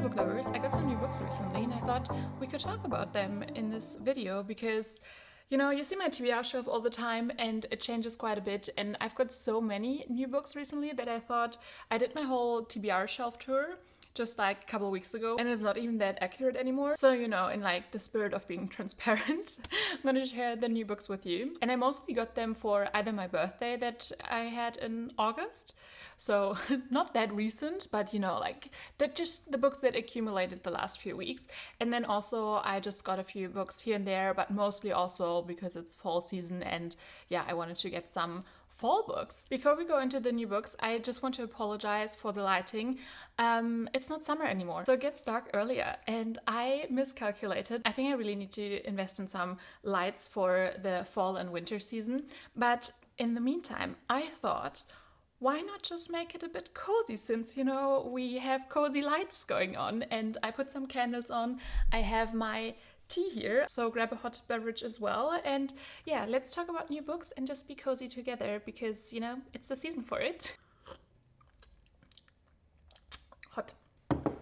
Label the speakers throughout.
Speaker 1: Hi book lovers, I got some new books recently and I thought we could talk about them in this video because you see my TBR shelf all the time and it changes quite a bit, and I've got so many new books recently that I thought I did my whole TBR shelf tour just like a couple of weeks ago and it's not even that accurate anymore. So in like the spirit of being transparent, I'm gonna share the new books with you. And I mostly got them for either my birthday that I had in August, so not that recent, but like that, just the books that accumulated the last few weeks. And then also I just got a few books here and there, but mostly also because it's fall season and yeah, I wanted to get some fall books. Before we go into the new books, I just want to apologize for the lighting. It's not summer anymore, so it gets dark earlier and I miscalculated. I think I really need to invest in some lights for the fall and winter season. But in the meantime, I thought, why not just make it a bit cozy, since we have cozy lights going on, and I put some candles on. I have my tea here, so grab a hot beverage as well, and yeah, let's talk about new books and just be cozy together because it's the season for it. Hot.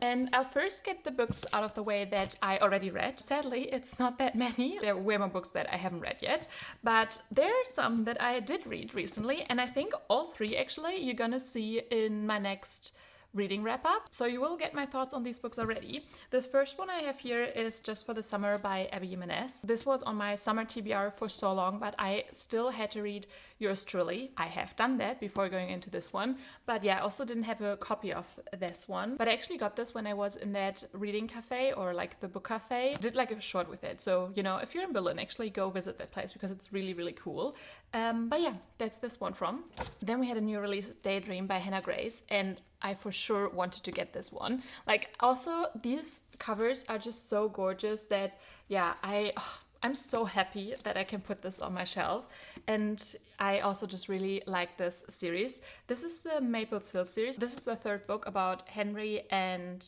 Speaker 1: And I'll first get the books out of the way that I already read. Sadly, it's not that many. There are way more books that I haven't read yet, but there are some that I did read recently, and I think all three actually you're gonna see in my next reading wrap up. So you will get my thoughts on these books already. This first one I have here is Just for the Summer by Abby Jimenez. This was on my summer TBR for so long, but I still had to read Yours Truly. I have done that before going into this one, but yeah, I also didn't have a copy of this one, but I actually got this when I was in that reading cafe, or like the book cafe. I did like a short with it, so if you're in Berlin, actually go visit that place because it's really, really cool. But yeah, that's this one from. Then we had a new release, Daydream by Hannah Grace, and I for sure wanted to get this one. Like, also these covers are just so gorgeous that yeah, I'm so happy that I can put this on my shelf. And I also just really like this series. This is the Maple Sill series. This is the third book about Henry and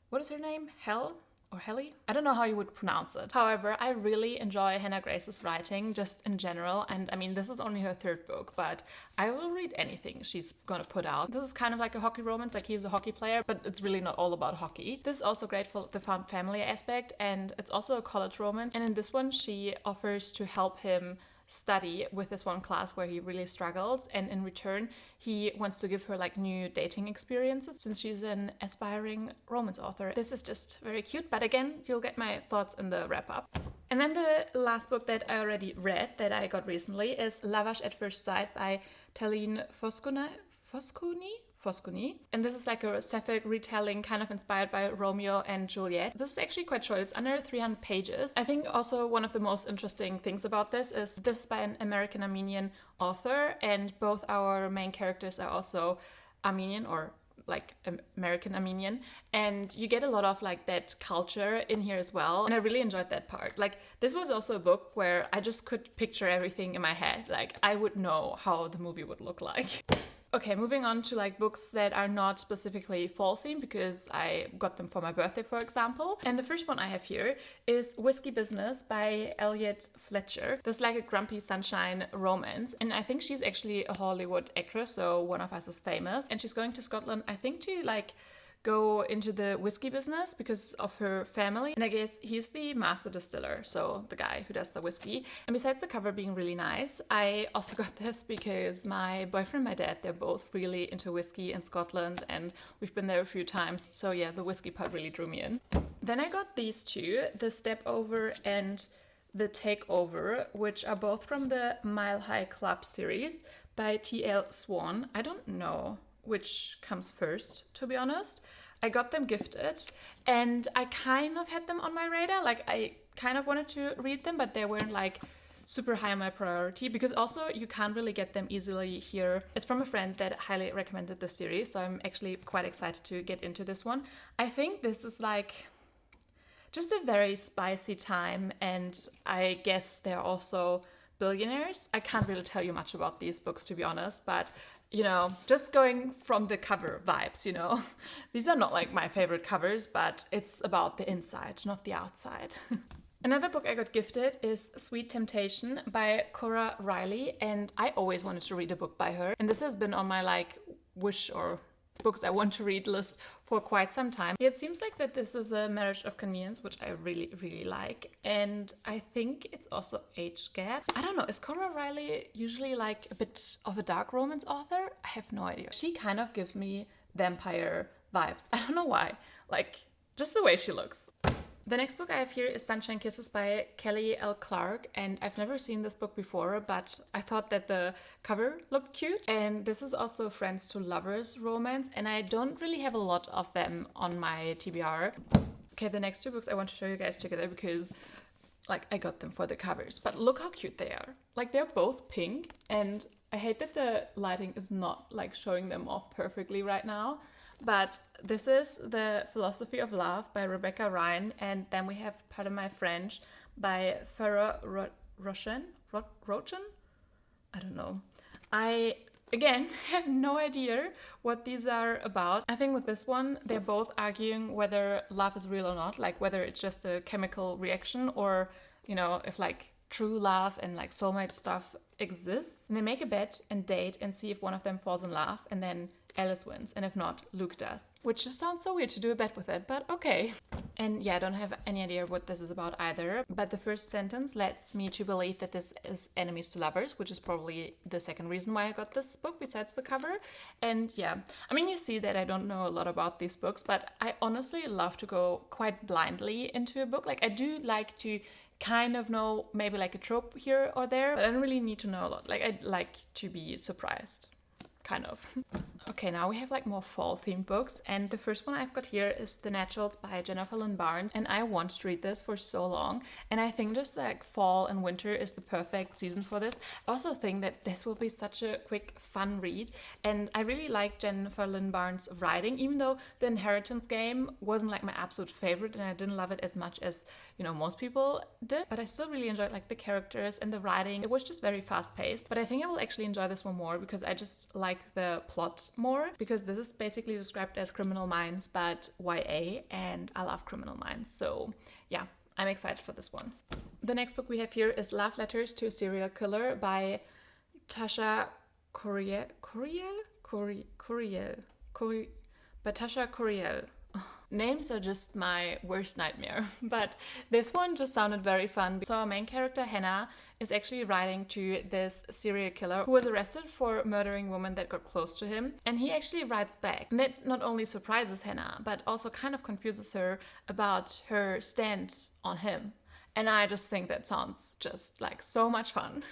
Speaker 1: what is her name? Hell? Or Helly? I don't know how you would pronounce it. However, I really enjoy Hannah Grace's writing just in general, and I mean, this is only her third book, but I will read anything she's gonna put out. This is kind of like a hockey romance, like he's a hockey player, but it's really not all about hockey. This is also great for the found family aspect, and it's also a college romance, and in this one she offers to help him study with this one class where he really struggles, and in return he wants to give her like new dating experiences since she's an aspiring romance author. This is just very cute, but again, you'll get my thoughts in the wrap up. And then the last book that I already read that I got recently is Lavash at First Sight by Talene Fosconi. And this is like a sapphic retelling kind of inspired by Romeo and Juliet. This is actually quite short. It's under 300 pages. I think also one of the most interesting things about this is by an American Armenian author, and both our main characters are also Armenian, or like American Armenian, and you get a lot of like that culture in here as well, and I really enjoyed that part. Like, this was also a book where I just could picture everything in my head. Like, I would know how the movie would look like. Okay, moving on to like books that are not specifically fall themed because I got them for my birthday, for example. And the first one I have here is Whiskey Business by Elliot Fletcher. This is like a grumpy sunshine romance, and I think she's actually a Hollywood actress, so One of Us is famous, and she's going to Scotland, I think, to like go into the whiskey business because of her family, and I guess he's the master distiller, so the guy who does the whiskey. And besides the cover being really nice, I also got this because my boyfriend and my dad, they're both really into whiskey in Scotland, and we've been there a few times, so yeah, the whiskey part really drew me in. Then I got these two, the Step Over and the Takeover, which are both from the Mile High Club series by T.L. Swan. I don't know which comes first, to be honest. I got them gifted and I kind of had them on my radar. Like, I kind of wanted to read them, but they weren't like super high on my priority because also you can't really get them easily here. It's from a friend that highly recommended this series, so I'm actually quite excited to get into this one. I think this is like just a very spicy time, and I guess they're also billionaires. I can't really tell you much about these books, to be honest, but just going from the cover vibes, these are not like my favorite covers, but it's about the inside, not the outside. Another book I got gifted is Sweet Temptation by Cora Riley, and I always wanted to read a book by her, and this has been on my like wish or books I want to read list for quite some time. It seems like that this is a marriage of convenience, which I really, really like. And I think it's also age gap. I don't know, is Cora Riley usually like a bit of a dark romance author? I have no idea. She kind of gives me vampire vibes. I don't know why. Like, just the way she looks. The next book I have here is Sunshine Kisses by Kelly L. Clark, and I've never seen this book before, but I thought that the cover looked cute. And this is also Friends to Lovers romance, and I don't really have a lot of them on my TBR. Okay, the next two books I want to show you guys together because like I got them for the covers, but look how cute they are. Like they're both pink, and I hate that the lighting is not like showing them off perfectly right now. But this is The Philosophy of Love by Rebecca Ryan, and then we have Pardon My French by Farah Roshan? I don't know. I, again, have no idea what these are about. I think with this one, they're both arguing whether love is real or not, like whether it's just a chemical reaction or, you know, if like true love and like soulmate stuff exists. And they make a bet and date and see if one of them falls in love, and then Alice wins, and if not, Luke does. Which just sounds so weird to do a bet with it, but okay. And yeah, I don't have any idea what this is about either, but the first sentence lets me to believe that this is enemies to lovers, which is probably the second reason why I got this book besides the cover. And yeah, I mean, you see that I don't know a lot about these books, but I honestly love to go quite blindly into a book. Like I do like to kind of know maybe like a trope here or there, but I don't really need to know a lot. Like I'd like to be surprised. Kind of. Okay, now we have like more fall themed books, and the first one I've got here is The Naturals by Jennifer Lynn Barnes, and I wanted to read this for so long, and I think just like fall and winter is the perfect season for this. I also think that this will be such a quick, fun read, and I really like Jennifer Lynn Barnes' writing, even though The Inheritance Game wasn't like my absolute favorite, and I didn't love it as much as, you know, most people did, but I still really enjoyed like the characters and the writing. It was just very fast-paced, but I think I will actually enjoy this one more because I just like the plot more, because this is basically described as Criminal Minds but YA, and I love Criminal Minds, so yeah, I'm excited for this one. The next book we have here is Love Letters to a Serial Killer by Tasha Coriel. Names are just my worst nightmare, but this one just sounded very fun. So our main character, Hannah, is actually writing to this serial killer who was arrested for murdering women that got close to him, and he actually writes back. And that not only surprises Hannah, but also kind of confuses her about her stand on him. And I just think that sounds just like so much fun.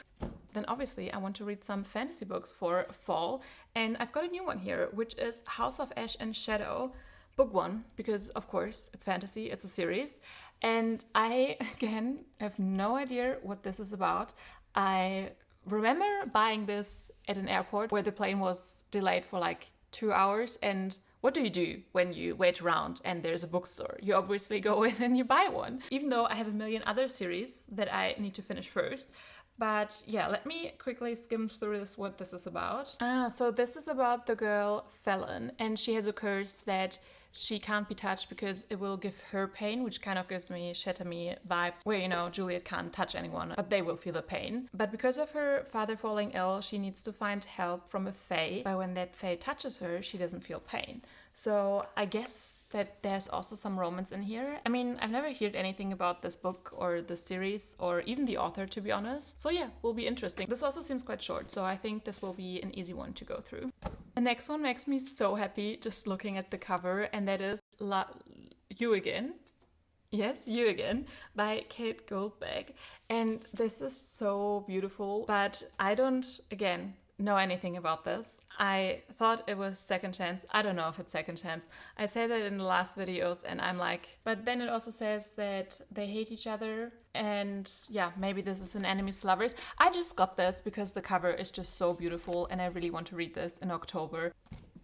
Speaker 1: Then obviously I want to read some fantasy books for fall, and I've got a new one here, which is House of Ash and Shadow. Book 1, because of course it's fantasy, it's a series, and I again have no idea what this is about. I remember buying this at an airport where the plane was delayed for like 2 hours, and what do you do when you wait around and there's a bookstore? You obviously go in and you buy one, even though I have a million other series that I need to finish first. But yeah, let me quickly skim through this, what this is about. So this is about the girl Felon, and she has a curse that she can't be touched because it will give her pain, which kind of gives me Shatter Me vibes, where, you know, Juliet can't touch anyone, but they will feel the pain. But because of her father falling ill, she needs to find help from a fae, but when that fae touches her, she doesn't feel pain. So I guess that there's also some romance in here. I mean, I've never heard anything about this book or the series or even the author, to be honest. So yeah, will be interesting. This also seems quite short, so I think this will be an easy one to go through. The next one makes me so happy just looking at the cover, and that is You Again. Yes, You Again by Kate Goldberg. And this is so beautiful, but I don't, again, know anything about this. I thought it was Second Chance. I don't know if it's Second Chance. I said that in the last videos, and I'm like, but then it also says that they hate each other, and yeah, maybe this is an enemies to lovers. I just got this because the cover is just so beautiful, and I really want to read this in October.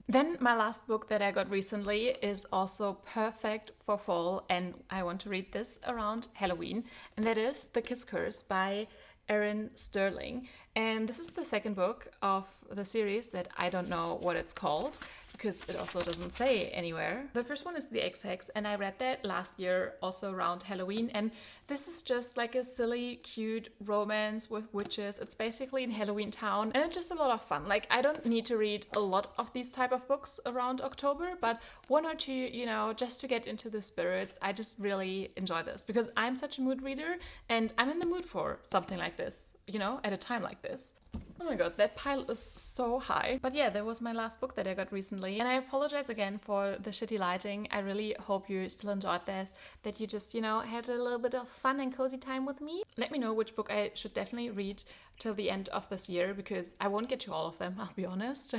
Speaker 1: Then my last book that I got recently is also perfect for fall, and I want to read this around Halloween, and that is The Kiss Curse by Erin Sterling. And this is the second book of the series that I don't know what it's called. because it also doesn't say anywhere. The first one is The Ex-Hex, and I read that last year, also around Halloween, and this is just like a silly, cute romance with witches. It's basically in Halloween Town, and it's just a lot of fun. Like, I don't need to read a lot of these type of books around October, but one or two, you know, just to get into the spirits. I just really enjoy this because I'm such a mood reader, and I'm in the mood for something like this, you know, at a time like this. Oh my god, that pile is so high. But yeah, that was my last book that I got recently. And I apologize again for the shitty lighting. I really hope you still enjoyed this, that you just, you know, had a little bit of fun and cozy time with me. Let me know which book I should definitely read till the end of this year, because I won't get to all of them, I'll be honest.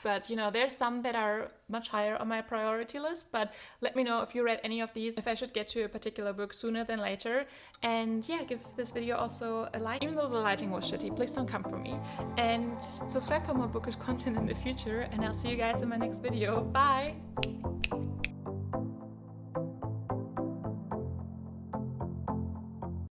Speaker 1: But, you know, there's some that are much higher on my priority list, but let me know if you read any of these, if I should get to a particular book sooner than later. And yeah, give this video also a like. Even though the lighting was shitty, please don't come for me. And subscribe for more bookish content in the future, and I'll see you guys in my next video. Bye!